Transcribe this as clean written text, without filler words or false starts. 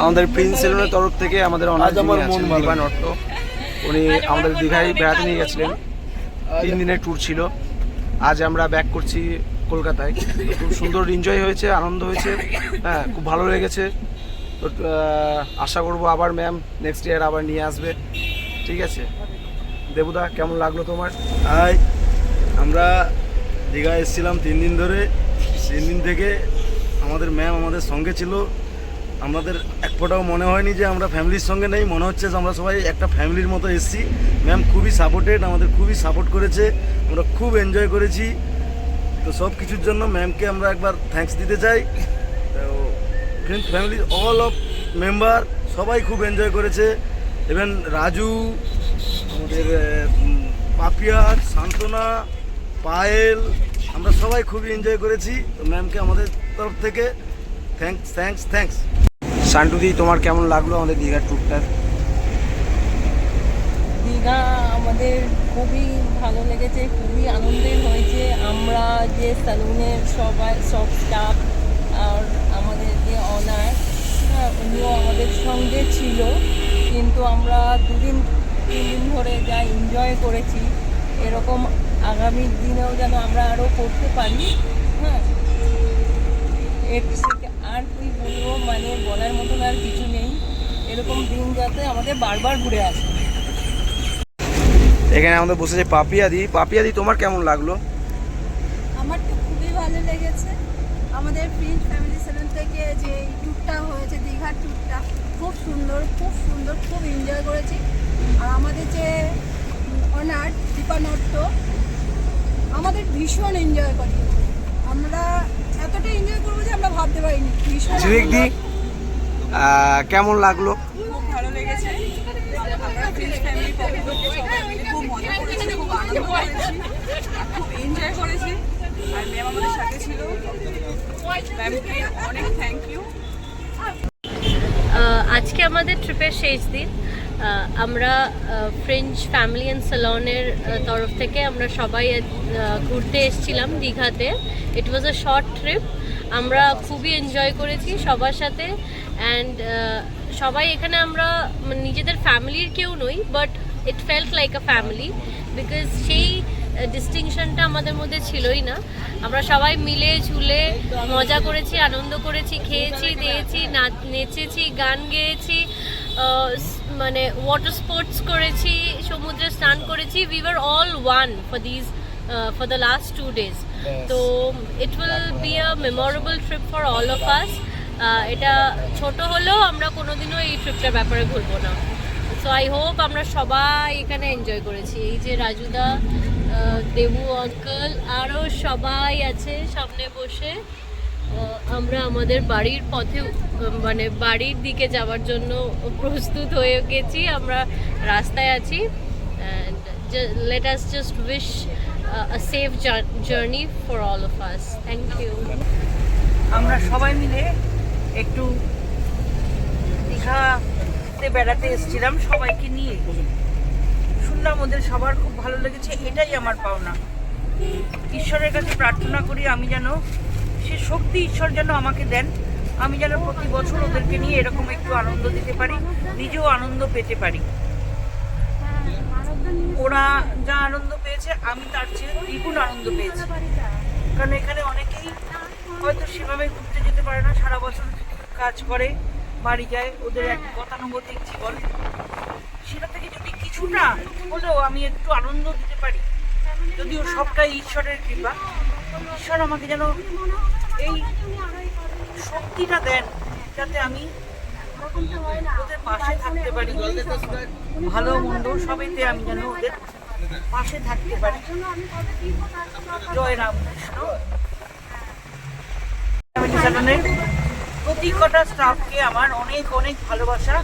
আমাদের প্রিন্স সেলুনের তরফ থেকে আমাদের দীপা নট্ট, উনি আমাদের দীঘায় বেড়াতে নিয়ে গেছিলেন। 3 দিনের ট্যুর ছিল। আজ আমরা ব্যাক করছি কলকাতায়। খুব সুন্দর এনজয় হয়েছে, আনন্দ হয়েছে, হ্যাঁ খুব ভালো লেগেছে। তো আশা করবো আবার ম্যাম নেক্সট ইয়ার আবার নিয়ে আসবে। ঠিক আছে দেবুদা, কেমন লাগলো তোমার? আমরা দীঘা এসেছিলাম 3 দিন ধরে। 3 দিন থেকে আমাদের ম্যাম আমাদের সঙ্গে ছিল। আমাদের এক ফোঁটাও মনে হয়নি যে আমরা ফ্যামিলির সঙ্গে নেই, মনে হচ্ছে যে আমরা সবাই একটা ফ্যামিলির মতো এসেছি। ম্যাম খুবই সাপোর্টেড, আমাদের খুবই সাপোর্ট করেছে, আমরা খুব এনজয় করেছি। তো সব কিছুর জন্য ম্যামকে আমরা একবার থ্যাঙ্কস দিতে চাই। তো friends family all of member সবাই খুব এনজয় করেছে। ইভেন রাজু, আমাদের পাপিয়া, সান্তনা, পায়েল, আমরা সবাই খুবই এনজয় করেছি। তো ম্যামকে আমাদের তরফ থেকে থ্যাঙ্কস। সান্টুদি, তোমার কেমন লাগলো আমাদের দীঘার ট্যুরটা? দীঘা আমাদের খুবই ভালো লেগেছে, খুবই আনন্দের হয়েছে। আমরা যে সেলুনের সব স্টাফ আর আমাদের যে অনার, উনিও আমাদের সঙ্গে ছিল। কিন্তু আমরা 2-3 দিন ধরে যা এনজয় করেছি, এরকম আগামী দিনেও যেন আমরা আরও করতে পারি। হ্যাঁ, এর থেকে আর কি বলবো, মানে বলার মতন আর কিছু নেই। এরকম দিন যাতে আমাদের বারবার ঘুরে আসে। এখানে আমাদের বসেছে পাপিয়াদি, তোমার কেমন লাগলো? আমার তো খুবই ভালো লেগেছে। আমাদের প্রিন্স ফ্যামিলি সেলুন থেকে যে ট্যুরটা হয়েছে, দীঘার ট্যুরটা খুব সুন্দর, খুব এনজয় করেছি। আর আমাদের যে অনার দীপা নট্ট আমাদের ভীষণ এনজয় করি। আমরা এতটা এনজয় করবো যে আমরা ভাবতে পারিনি। ভীষণ কেমন লাগলো? খুব ভালো লেগেছে। আমরা প্রিন্স ফ্যামিলি পক্ষ থেকে সবাই মিলে খুব মজা করেছি, খুব আনন্দ করেছি, খুব এনজয় করেছি। আর ম্যাম আমাদের সাথে ছিল, ম্যামকে অনেক থ্যাংক ইউ। আজকে আমাদের ট্রিপের শেষ দিন। আমরা ফ্রেঞ্চ ফ্যামিলি অ্যান্ড সেলনের তরফ থেকে আমরা সবাই ঘুরতে এসেছিলাম দীঘাতে। ইট ওয়াজ আ শর্ট ট্রিপ। আমরা খুবই এনজয় করেছি সবার সাথে। অ্যান্ড সবাই এখানে আমরা নিজেদের ফ্যামিলির কেউ নই, but it felt like a family, because সেই ডিস্টিংশনটা আমাদের মধ্যে ছিলই না। আমরা সবাই মিলে ঝুলে মজা করেছি, আনন্দ করেছি, খেয়েছি, দিয়েছি, নেচেছি, গান গেয়েছি, মানে ওয়াটার স্পোর্টস করেছি, সমুদ্রে স্নান করেছি। We were all one for the last 2 days. তো it will be a memorable trip for all of us. এটা ছোট হলেও আমরা কোনোদিনও এই ট্রিপটার ব্যাপারে ভুলবো না। সো আই হোপ আমরা সবাই এখানে এনজয় করেছি। এই যে রাজুদা, দেবু আঙ্কেল, আরও সবাই আছে সামনে বসে। আমরা আমাদের বাড়ির পথে, মানে বাড়ির দিকে যাওয়ার জন্য প্রস্তুত হয়ে গেছি। আমরা রাস্তায় আছি। And let us just wish a safe journey for all of us. Thank you. আমরা সবাই মিলে একটু দীঘাতে বেড়াতে এসেছিলাম সবাইকে নিয়ে। শুনলাম ওদের সবার খুব ভালো লেগেছে, এটাই আমার পাওনা। ঈশ্বরের কাছে প্রার্থনা করি আমি যেন সে শক্তি ঈশ্বর যেন আমাকে দেন, আমি যেন প্রতি বছর ওদেরকে নিয়ে এরকম একটু আনন্দ দিতে পারি, নিজেও আনন্দ পেতে পারি। ওরা যা আনন্দ পেয়েছে আমি তার চেয়ে দ্বিগুণ আনন্দ পেয়েছি। কারণ এখানে অনেকেই হয়তো সেভাবে ঘুরতে যেতে পারে না, সারা বছর কাজ করে বাড়ি যায়, ওদের এক গতানুগতিক জীবন। সেটা থেকে যদি কিছুটা হলেও আমি একটু আনন্দ দিতে পারি, যদিও সবটাই ঈশ্বরের কৃপা, ঈশ্বর আমাকে যেন এই শক্তিটা দেন যাতে আমি ওদের পাশে থাকতে পারি, ভালো মন্দ সবেতে আমি যেন ওদের পাশে থাকতে পারি। জয় রামকৃষ্ণ। প্রতি কটা স্টাফকে আমার অনেক অনেক ভালোবাসা।